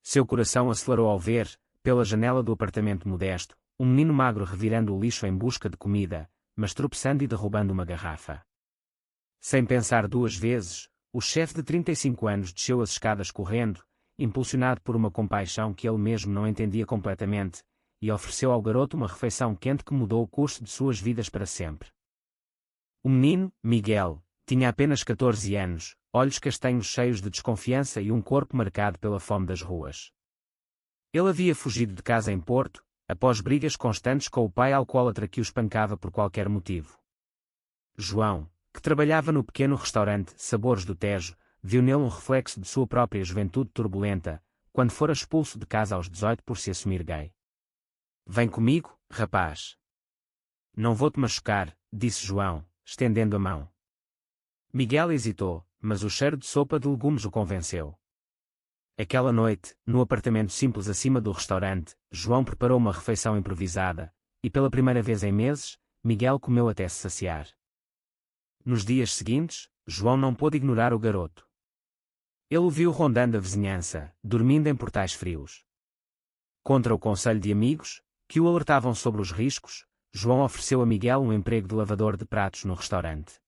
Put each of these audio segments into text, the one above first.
Seu coração acelerou ao ver, pela janela do apartamento modesto, um menino magro revirando o lixo em busca de comida, mas tropeçando e derrubando uma garrafa. Sem pensar duas vezes, o chefe de 35 anos desceu as escadas correndo, impulsionado por uma compaixão que ele mesmo não entendia completamente, e ofereceu ao garoto uma refeição quente que mudou o curso de suas vidas para sempre. O menino, Miguel, tinha apenas 14 anos, olhos castanhos cheios de desconfiança e um corpo marcado pela fome das ruas. Ele havia fugido de casa em Porto, após brigas constantes com o pai alcoólatra que o espancava por qualquer motivo. João, que trabalhava no pequeno restaurante Sabores do Tejo, viu nele um reflexo de sua própria juventude turbulenta, quando fora expulso de casa aos 18 por se assumir gay. Vem comigo, rapaz. Não vou-te machucar, disse João, estendendo a mão. Miguel hesitou, mas o cheiro de sopa de legumes o convenceu. Aquela noite, no apartamento simples acima do restaurante, João preparou uma refeição improvisada, e pela primeira vez em meses, Miguel comeu até se saciar. Nos dias seguintes, João não pôde ignorar o garoto. Ele o viu rondando a vizinhança, dormindo em portais frios. Contra o conselho de amigos, que o alertavam sobre os riscos, João ofereceu a Miguel um emprego de lavador de pratos no restaurante.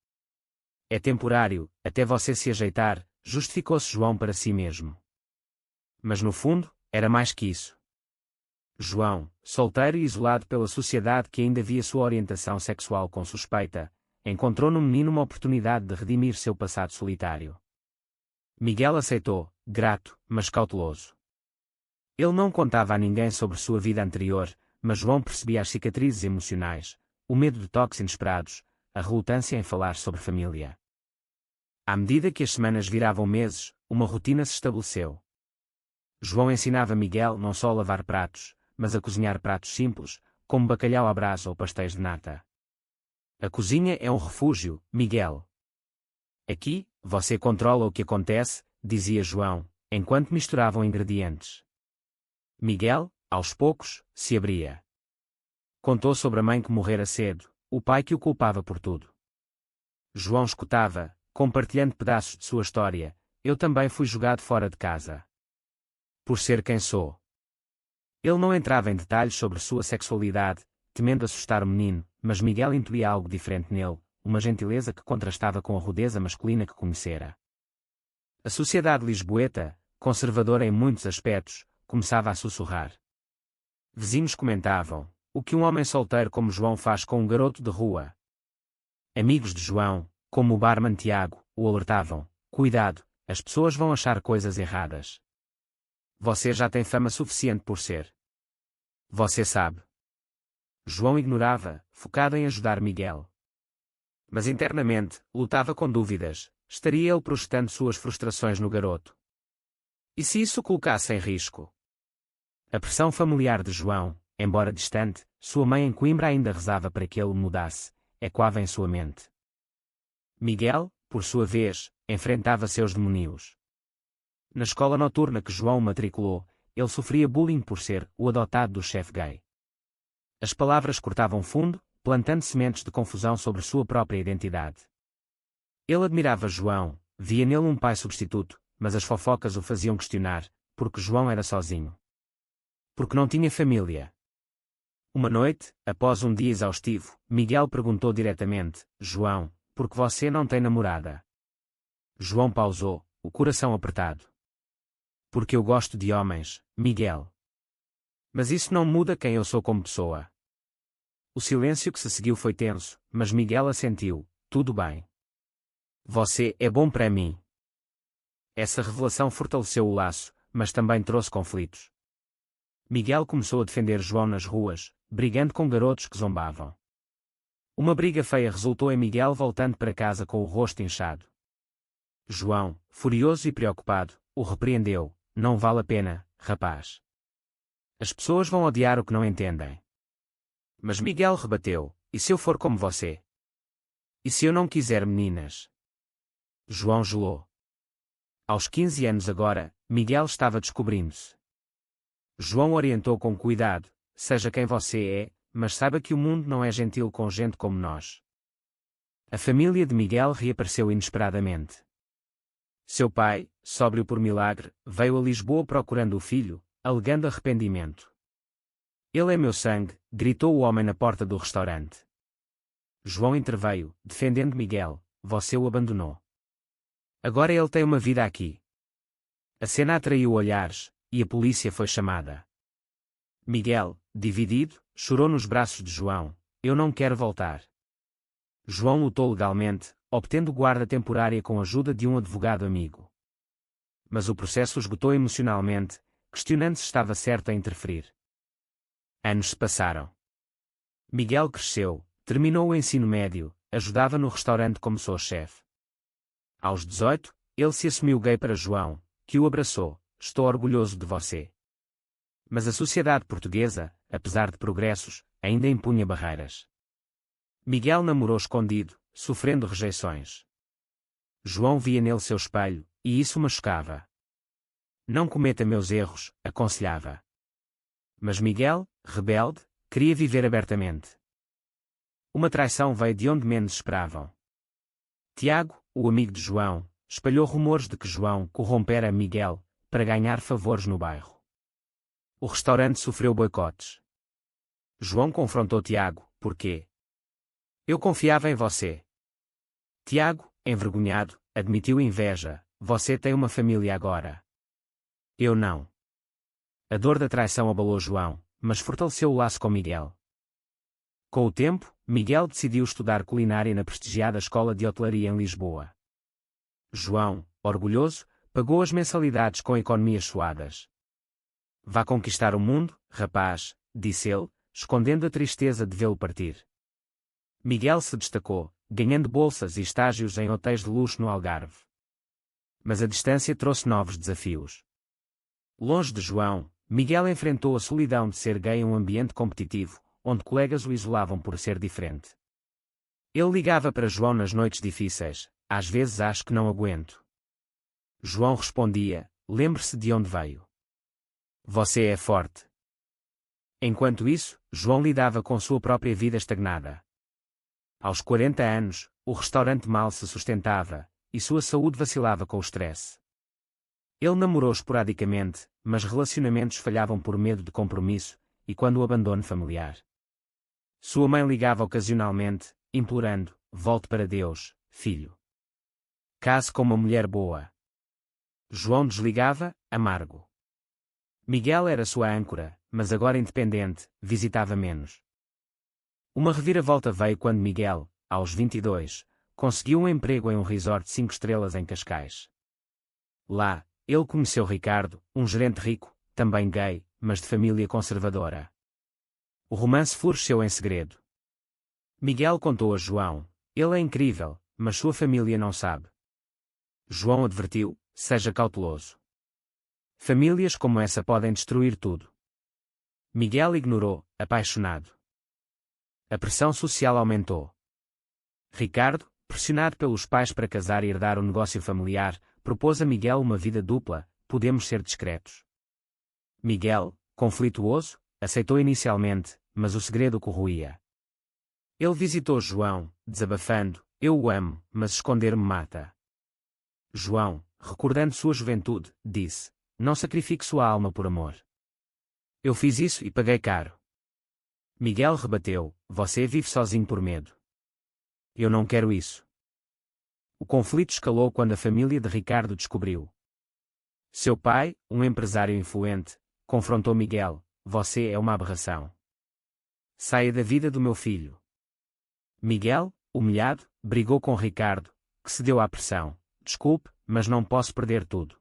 É temporário, até você se ajeitar, justificou-se João para si mesmo. Mas no fundo, era mais que isso. João, solteiro e isolado pela sociedade que ainda via sua orientação sexual com suspeita, encontrou no menino uma oportunidade de redimir seu passado solitário. Miguel aceitou, grato, mas cauteloso. Ele não contava a ninguém sobre sua vida anterior, mas João percebia as cicatrizes emocionais, o medo de toques inesperados, a relutância em falar sobre família. À medida que as semanas viravam meses, uma rotina se estabeleceu. João ensinava Miguel não só a lavar pratos, mas a cozinhar pratos simples, como bacalhau à brasa ou pastéis de nata. A cozinha é um refúgio, Miguel. Aqui, você controla o que acontece, dizia João, enquanto misturavam ingredientes. Miguel, aos poucos, se abria. Contou sobre a mãe que morrera cedo, o pai que o culpava por tudo. João escutava, compartilhando pedaços de sua história. Eu também fui jogado fora de casa. Por ser quem sou. Ele não entrava em detalhes sobre sua sexualidade, temendo assustar o menino, mas Miguel intuía algo diferente nele, uma gentileza que contrastava com a rudeza masculina que conhecera. A sociedade lisboeta, conservadora em muitos aspectos, começava a sussurrar. Vizinhos comentavam, o que um homem solteiro como João faz com um garoto de rua? Amigos de João, como o barman Tiago, o alertavam, cuidado, as pessoas vão achar coisas erradas. Você já tem fama suficiente por ser. Você sabe. João ignorava, focado em ajudar Miguel. Mas internamente, lutava com dúvidas, estaria ele projetando suas frustrações no garoto? E se isso o colocasse em risco? A pressão familiar de João, embora distante, sua mãe em Coimbra ainda rezava para que ele mudasse, ecoava em sua mente. Miguel, por sua vez, enfrentava seus demónios. Na escola noturna que João matriculou, ele sofria bullying por ser o adotado do chefe gay. As palavras cortavam fundo, plantando sementes de confusão sobre sua própria identidade. Ele admirava João, via nele um pai substituto, mas as fofocas o faziam questionar, porque João era sozinho. Porque não tinha família. Uma noite, após um dia exaustivo, Miguel perguntou diretamente, João, por que você não tem namorada? João pausou, o coração apertado. Porque eu gosto de homens, Miguel. Mas isso não muda quem eu sou como pessoa. O silêncio que se seguiu foi tenso, mas Miguel assentiu, tudo bem. Você é bom para mim. Essa revelação fortaleceu o laço, mas também trouxe conflitos. Miguel começou a defender João nas ruas, brigando com garotos que zombavam. Uma briga feia resultou em Miguel voltando para casa com o rosto inchado. João, furioso e preocupado, o repreendeu, não vale a pena, rapaz. As pessoas vão odiar o que não entendem. Mas Miguel rebateu, e se eu for como você? E se eu não quiser meninas? João gelou. Aos 15 anos agora, Miguel estava descobrindo-se. João orientou com cuidado, seja quem você é, mas saiba que o mundo não é gentil com gente como nós. A família de Miguel reapareceu inesperadamente. Seu pai, sóbrio por milagre, veio a Lisboa procurando o filho, alegando arrependimento. Ele é meu sangue, gritou o homem na porta do restaurante. João interveio, defendendo Miguel, você o abandonou. Agora ele tem uma vida aqui. A cena atraiu olhares, e a polícia foi chamada. Miguel, dividido, chorou nos braços de João, eu não quero voltar. João lutou legalmente, obtendo guarda temporária com a ajuda de um advogado amigo. Mas o processo esgotou emocionalmente, questionando se estava certo a interferir. Anos se passaram. Miguel cresceu, terminou o ensino médio, ajudava no restaurante como sous-chefe. Aos 18, ele se assumiu gay para João, que o abraçou, estou orgulhoso de você. Mas a sociedade portuguesa, apesar de progressos, ainda impunha barreiras. Miguel namorou escondido, sofrendo rejeições. João via nele seu espelho, e isso machucava. Não cometa meus erros, aconselhava. Mas Miguel, rebelde, queria viver abertamente. Uma traição veio de onde menos esperavam. Tiago, o amigo de João, espalhou rumores de que João corrompera Miguel para ganhar favores no bairro. O restaurante sofreu boicotes. João confrontou Tiago, por quê? Eu confiava em você. Tiago, envergonhado, admitiu inveja, você tem uma família agora. Eu não. A dor da traição abalou João, mas fortaleceu o laço com Miguel. Com o tempo, Miguel decidiu estudar culinária na prestigiada Escola de Hotelaria em Lisboa. João, orgulhoso, pagou as mensalidades com economias suadas. Vá conquistar o mundo, rapaz, disse ele, escondendo a tristeza de vê-lo partir. Miguel se destacou, ganhando bolsas e estágios em hotéis de luxo no Algarve. Mas a distância trouxe novos desafios. Longe de João, Miguel enfrentou a solidão de ser gay em um ambiente competitivo, onde colegas o isolavam por ser diferente. Ele ligava para João nas noites difíceis, às vezes acho que não aguento. João respondia, lembre-se de onde veio. Você é forte. Enquanto isso, João lidava com sua própria vida estagnada. Aos 40 anos, o restaurante mal se sustentava, e sua saúde vacilava com o stress. Ele namorou esporadicamente, mas relacionamentos falhavam por medo de compromisso, e quando o abandono familiar. Sua mãe ligava ocasionalmente, implorando, volte para Deus, filho. Case com uma mulher boa. João desligava, amargo. Miguel era sua âncora, mas agora independente, visitava menos. Uma reviravolta veio quando Miguel, aos 22, conseguiu um emprego em um resort 5 estrelas em Cascais. Lá, ele conheceu Ricardo, um gerente rico, também gay, mas de família conservadora. O romance floresceu em segredo. Miguel contou a João, ele é incrível, mas sua família não sabe. João advertiu, seja cauteloso. Famílias como essa podem destruir tudo. Miguel ignorou, apaixonado. A pressão social aumentou. Ricardo, pressionado pelos pais para casar e herdar o negócio familiar, propôs a Miguel uma vida dupla, podemos ser discretos. Miguel, conflituoso, aceitou inicialmente, mas o segredo corroía. Ele visitou João, desabafando, eu o amo, mas esconder-me mata. João, recordando sua juventude, disse, não sacrifique sua alma por amor. Eu fiz isso e paguei caro. Miguel rebateu, você vive sozinho por medo. Eu não quero isso. O conflito escalou quando a família de Ricardo descobriu. Seu pai, um empresário influente, confrontou Miguel, você é uma aberração. Saia da vida do meu filho. Miguel, humilhado, brigou com Ricardo, que cedeu à pressão, desculpe, mas não posso perder tudo.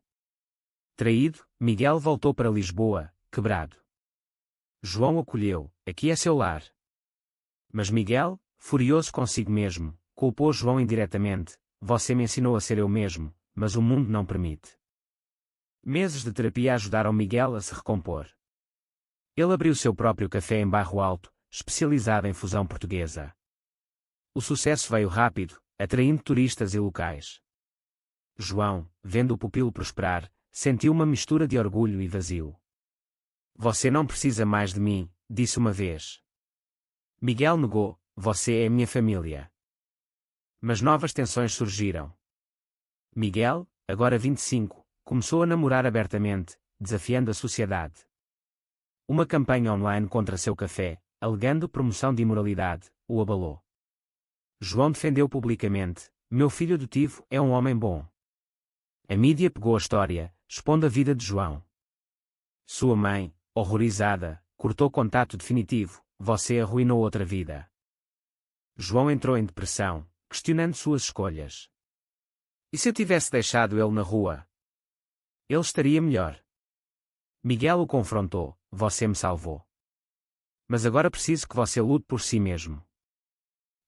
Traído, Miguel voltou para Lisboa, quebrado. João acolheu, aqui é seu lar. Mas Miguel, furioso consigo mesmo, culpou João indiretamente, você me ensinou a ser eu mesmo, mas o mundo não permite. Meses de terapia ajudaram Miguel a se recompor. Ele abriu seu próprio café em Bairro Alto, especializado em fusão portuguesa. O sucesso veio rápido, atraindo turistas e locais. João, vendo o pupilo prosperar, sentiu uma mistura de orgulho e vazio. Você não precisa mais de mim, disse uma vez. Miguel negou, você é minha família. Mas novas tensões surgiram. Miguel, agora 25, começou a namorar abertamente, desafiando a sociedade. Uma campanha online contra seu café, alegando promoção de imoralidade, o abalou. João defendeu publicamente: meu filho adotivo é um homem bom. A mídia pegou a história, expondo a vida de João. Sua mãe, horrorizada, cortou contato definitivo: você arruinou outra vida. João entrou em depressão, questionando suas escolhas. E se eu tivesse deixado ele na rua? Ele estaria melhor. Miguel o confrontou: você me salvou. Mas agora preciso que você lute por si mesmo.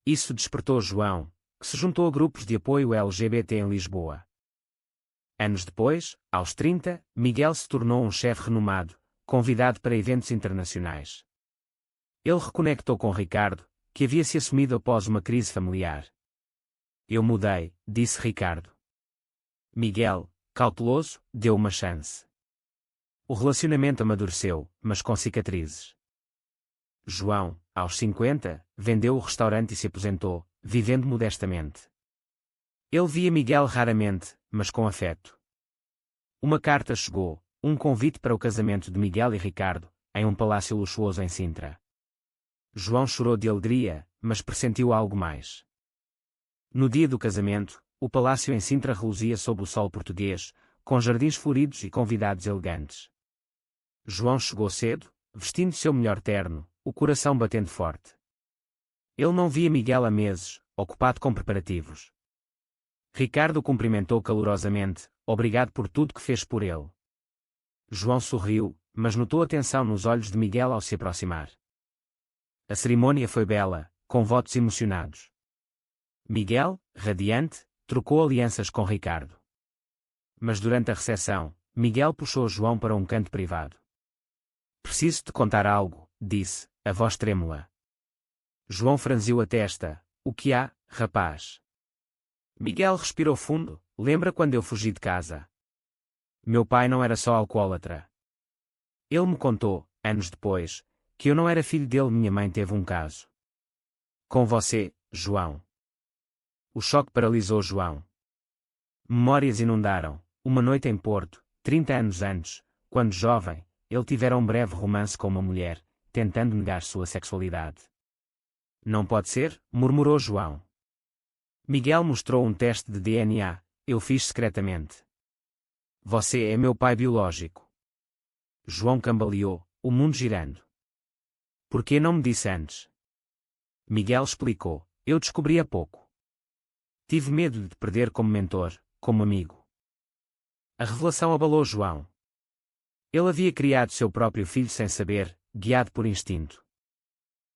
Isso despertou João, que se juntou a grupos de apoio LGBT em Lisboa. Anos depois, aos 30, Miguel se tornou um chefe renomado, convidado para eventos internacionais. Ele reconectou com Ricardo, que havia se assumido após uma crise familiar. Eu mudei, disse Ricardo. Miguel, cauteloso, deu uma chance. O relacionamento amadureceu, mas com cicatrizes. João, aos 50, vendeu o restaurante e se aposentou, vivendo modestamente. Ele via Miguel raramente, mas com afeto. Uma carta chegou, um convite para o casamento de Miguel e Ricardo, em um palácio luxuoso em Sintra. João chorou de alegria, mas pressentiu algo mais. No dia do casamento, o palácio em Sintra reluzia sob o sol português, com jardins floridos e convidados elegantes. João chegou cedo, vestindo seu melhor terno, o coração batendo forte. Ele não via Miguel há meses, ocupado com preparativos. Ricardo o cumprimentou calorosamente: obrigado por tudo que fez por ele. João sorriu, mas notou a tensão nos olhos de Miguel ao se aproximar. A cerimônia foi bela, com votos emocionados. Miguel, radiante, trocou alianças com Ricardo. Mas durante a recepção, Miguel puxou João para um canto privado. Preciso te contar algo, disse, a voz trêmula. João franziu a testa: o que há, rapaz? Miguel respirou fundo: lembra quando eu fugi de casa? Meu pai não era só alcoólatra. Ele me contou, anos depois, que eu não era filho dele. Minha mãe teve um caso com você, João. O choque paralisou João. Memórias inundaram. Uma noite em Porto, 30 anos antes, quando jovem, ele tivera um breve romance com uma mulher, tentando negar sua sexualidade. Não pode ser, murmurou João. Miguel mostrou um teste de DNA. Eu fiz secretamente. Você é meu pai biológico. João cambaleou, o mundo girando. Por que não me disse antes? Miguel explicou: eu descobri há pouco. Tive medo de te perder como mentor, como amigo. A revelação abalou João. Ele havia criado seu próprio filho sem saber, guiado por instinto.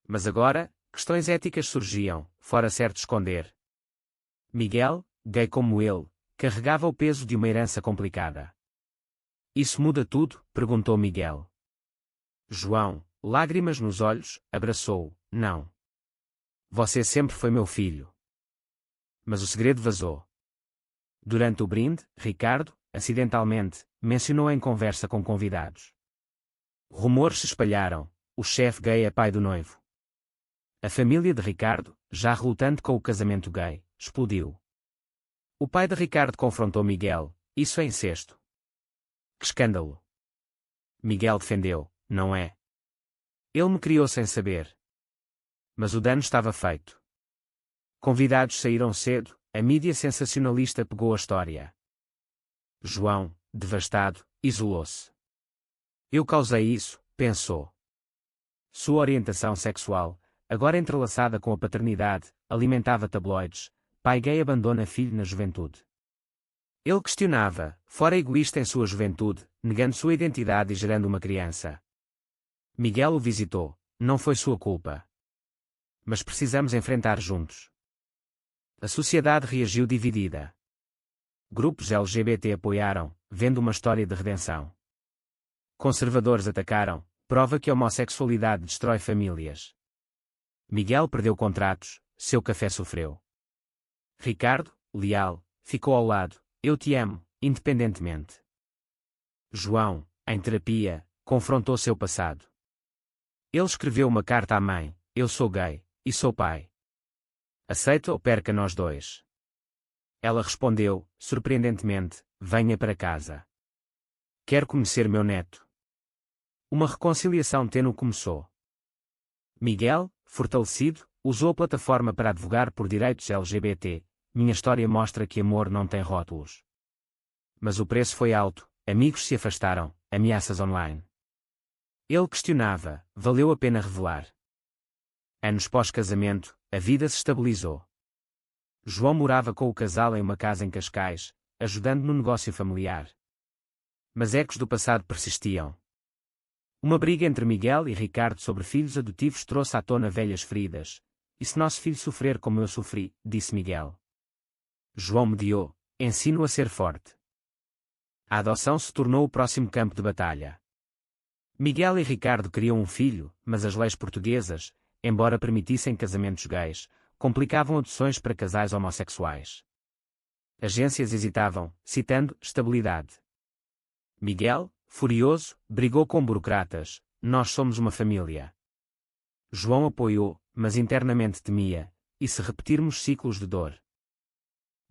Mas agora, questões éticas surgiam, fora certo esconder. Miguel, gay como ele, carregava o peso de uma herança complicada. Isso muda tudo? Perguntou Miguel. João, lágrimas nos olhos, abraçou-o: não. Você sempre foi meu filho. Mas o segredo vazou. Durante o brinde, Ricardo, acidentalmente, mencionou em conversa com convidados. Rumores se espalharam: o chefe gay é pai do noivo. A família de Ricardo, já relutante com o casamento gay, explodiu. O pai de Ricardo confrontou Miguel: isso é incesto. Que escândalo! Miguel defendeu: não é. Ele me criou sem saber. Mas o dano estava feito. Convidados saíram cedo, a mídia sensacionalista pegou a história. João, devastado, isolou-se. Eu causei isso, pensou. Sua orientação sexual, agora entrelaçada com a paternidade, alimentava tabloides: pai gay abandona filho na juventude. Ele questionava, fora egoísta em sua juventude, negando sua identidade e gerando uma criança. Miguel o visitou: não foi sua culpa. Mas precisamos enfrentar juntos. A sociedade reagiu dividida. Grupos LGBT apoiaram, vendo uma história de redenção. Conservadores atacaram, prova que a homossexualidade destrói famílias. Miguel perdeu contratos, seu café sofreu. Ricardo, leal, ficou ao lado: eu te amo, independentemente. João, em terapia, confrontou seu passado. Ele escreveu uma carta à mãe: eu sou gay, e sou pai. Aceita ou perca nós dois? Ela respondeu, surpreendentemente: venha para casa. Quero conhecer meu neto. Uma reconciliação tênue começou. Miguel, fortalecido, usou a plataforma para advogar por direitos LGBT. Minha história mostra que amor não tem rótulos. Mas o preço foi alto, amigos se afastaram, ameaças online. Ele questionava, valeu a pena revelar? Anos pós-casamento, a vida se estabilizou. João morava com o casal em uma casa em Cascais, ajudando no negócio familiar. Mas ecos do passado persistiam. Uma briga entre Miguel e Ricardo sobre filhos adotivos trouxe à tona velhas feridas. E se nosso filho sofrer como eu sofri, disse Miguel. João mediou, ensino a ser forte. A adoção se tornou o próximo campo de batalha. Miguel e Ricardo queriam um filho, mas as leis portuguesas, embora permitissem casamentos gays, complicavam adoções para casais homossexuais. Agências hesitavam, citando estabilidade. Miguel, furioso, brigou com burocratas, nós somos uma família. João apoiou, mas internamente temia, e se repetirmos ciclos de dor?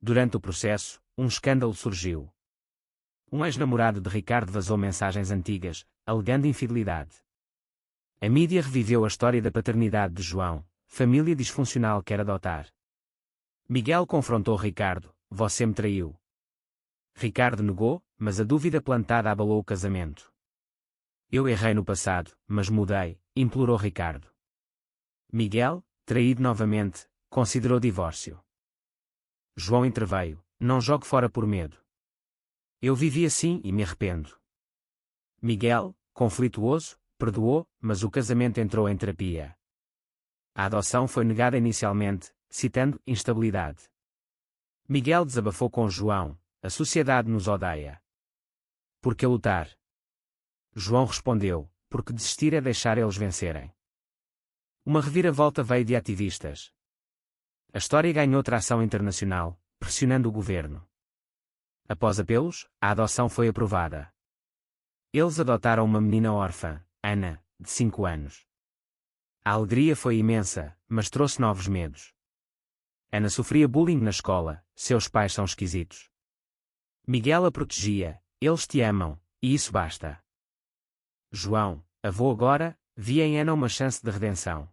Durante o processo, um escândalo surgiu. Um ex-namorado de Ricardo vazou mensagens antigas, alegando infidelidade. A mídia reviveu a história da paternidade de João, família disfuncional quer adotar. Miguel confrontou Ricardo, você me traiu. Ricardo negou, mas a dúvida plantada abalou o casamento. Eu errei no passado, mas mudei, implorou Ricardo. Miguel, traído novamente, considerou divórcio. João interveio, não jogue fora por medo. Eu vivi assim e me arrependo. Miguel, conflituoso, perdoou, mas o casamento entrou em terapia. A adoção foi negada inicialmente, citando instabilidade. Miguel desabafou com João, a sociedade nos odeia. Por que lutar? João respondeu, porque desistir é deixar eles vencerem. Uma reviravolta veio de ativistas. A história ganhou tração internacional, pressionando o governo. Após apelos, a adoção foi aprovada. Eles adotaram uma menina órfã, Ana, de 5 anos. A alegria foi imensa, mas trouxe novos medos. Ana sofria bullying na escola, seus pais são esquisitos. Miguel a protegia, eles te amam, e isso basta. João, avô agora, via em Ana uma chance de redenção.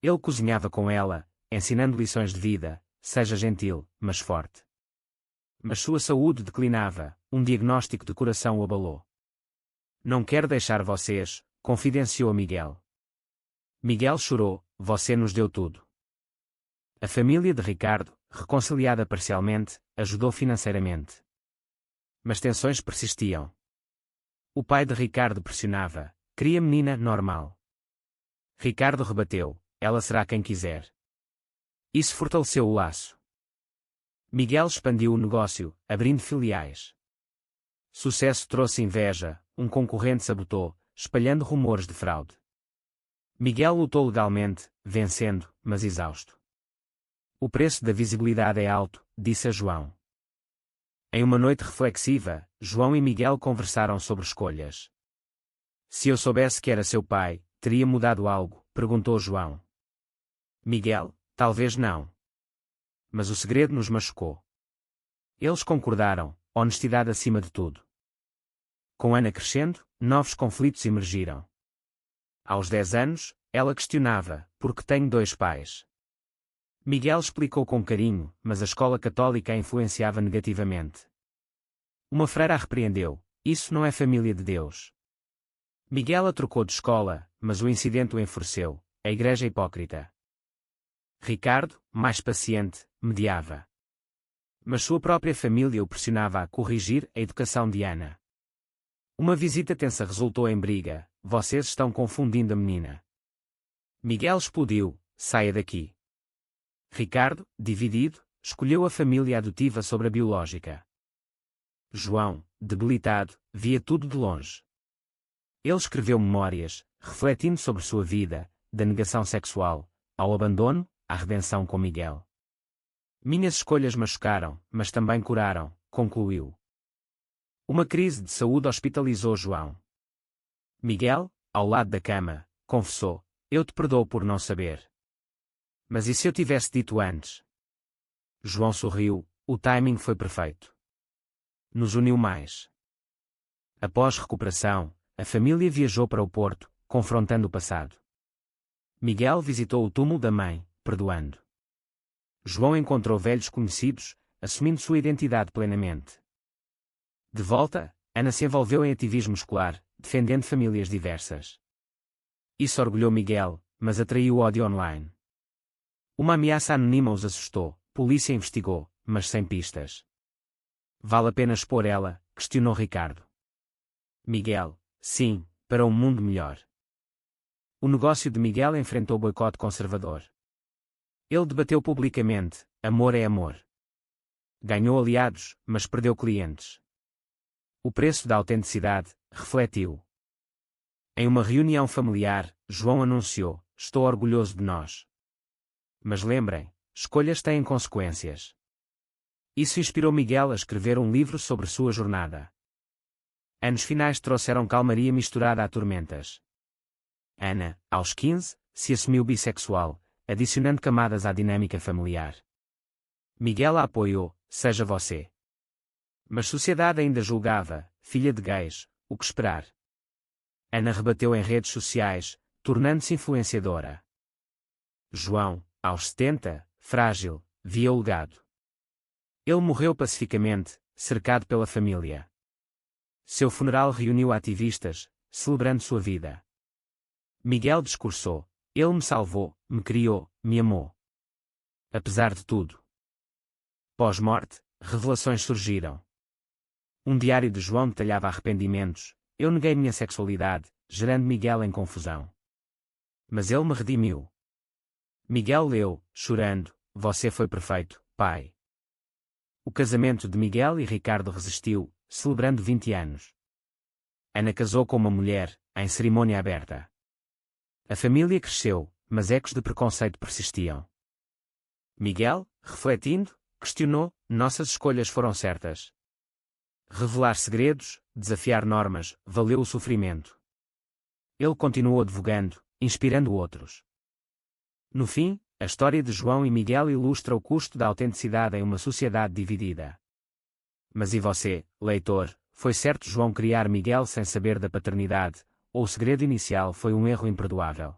Ele cozinhava com ela, ensinando lições de vida, seja gentil, mas forte. Mas sua saúde declinava, um diagnóstico de coração o abalou. Não quero deixar vocês, confidenciou a Miguel. Miguel chorou, você nos deu tudo. A família de Ricardo, reconciliada parcialmente, ajudou financeiramente. Mas tensões persistiam. O pai de Ricardo pressionava, queria menina normal. Ricardo rebateu, ela será quem quiser. Isso fortaleceu o laço. Miguel expandiu o negócio, abrindo filiais. Sucesso trouxe inveja, um concorrente sabotou, espalhando rumores de fraude. Miguel lutou legalmente, vencendo, mas exausto. O preço da visibilidade é alto, disse a João. Em uma noite reflexiva, João e Miguel conversaram sobre escolhas. Se eu soubesse que era seu pai, teria mudado algo, perguntou João. Miguel, talvez não. Mas o segredo nos machucou. Eles concordaram, honestidade acima de tudo. Com Ana crescendo, novos conflitos emergiram. Aos 10 anos, ela questionava, por que tenho 2 pais? Miguel explicou com carinho, mas a escola católica a influenciava negativamente. Uma freira a repreendeu, isso não é família de Deus. Miguel a trocou de escola, mas o incidente o enfureceu, a igreja hipócrita. Ricardo, mais paciente, mediava. Mas sua própria família o pressionava a corrigir a educação de Ana. Uma visita tensa resultou em briga, vocês estão confundindo a menina. Miguel explodiu, saia daqui. Ricardo, dividido, escolheu a família adotiva sobre a biológica. João, debilitado, via tudo de longe. Ele escreveu memórias, refletindo sobre sua vida, da negação sexual, ao abandono, à redenção com Miguel. Minhas escolhas machucaram, mas também curaram, concluiu. Uma crise de saúde hospitalizou João. Miguel, ao lado da cama, confessou, eu te perdoo por não saber. Mas e se eu tivesse dito antes? João sorriu, o timing foi perfeito. nos uniu mais. Após recuperação, a família viajou para o Porto, confrontando o passado. Miguel visitou o túmulo da mãe, perdoando. João encontrou velhos conhecidos, assumindo sua identidade plenamente. De volta, Ana se envolveu em ativismo escolar, defendendo famílias diversas. Isso orgulhou Miguel, mas atraiu ódio online. Uma ameaça anônima os assustou, polícia investigou, mas sem pistas. Vale a pena expor ela? Questionou Ricardo. Miguel, sim, para um mundo melhor. O negócio de Miguel enfrentou boicote conservador. Ele debateu publicamente: amor é amor. Ganhou aliados, mas perdeu clientes. O preço da autenticidade, refletiu. Em uma reunião familiar, João anunciou: estou orgulhoso de nós. Mas lembrem, escolhas têm consequências. Isso inspirou Miguel a escrever um livro sobre sua jornada. Anos finais trouxeram calmaria misturada a tormentas. Ana, aos 15, se assumiu bissexual, adicionando camadas à dinâmica familiar. Miguel a apoiou: seja você. Mas sociedade ainda julgava: filha de gays, o que esperar? Ana rebateu em redes sociais, tornando-se influenciadora. João, aos 70, frágil, via o legado. Ele morreu pacificamente, cercado pela família. Seu funeral reuniu ativistas, celebrando sua vida. Miguel discursou: ele me salvou, me criou, me amou. Apesar de tudo. Pós-morte, revelações surgiram. Um diário de João detalhava arrependimentos: eu neguei minha sexualidade, gerando Miguel em confusão. Mas ele me redimiu. Miguel leu, chorando: você foi perfeito, pai. O casamento de Miguel e Ricardo resistiu, celebrando 20 anos. Ana casou com uma mulher, em cerimônia aberta. A família cresceu, mas ecos de preconceito persistiam. Miguel, refletindo, questionou: nossas escolhas foram certas. Revelar segredos, desafiar normas, valeu o sofrimento. Ele continuou advogando, inspirando outros. No fim, a história de João e Miguel ilustra o custo da autenticidade em uma sociedade dividida. Mas e você, leitor, foi certo João criar Miguel sem saber da paternidade, ou o segredo inicial foi um erro imperdoável?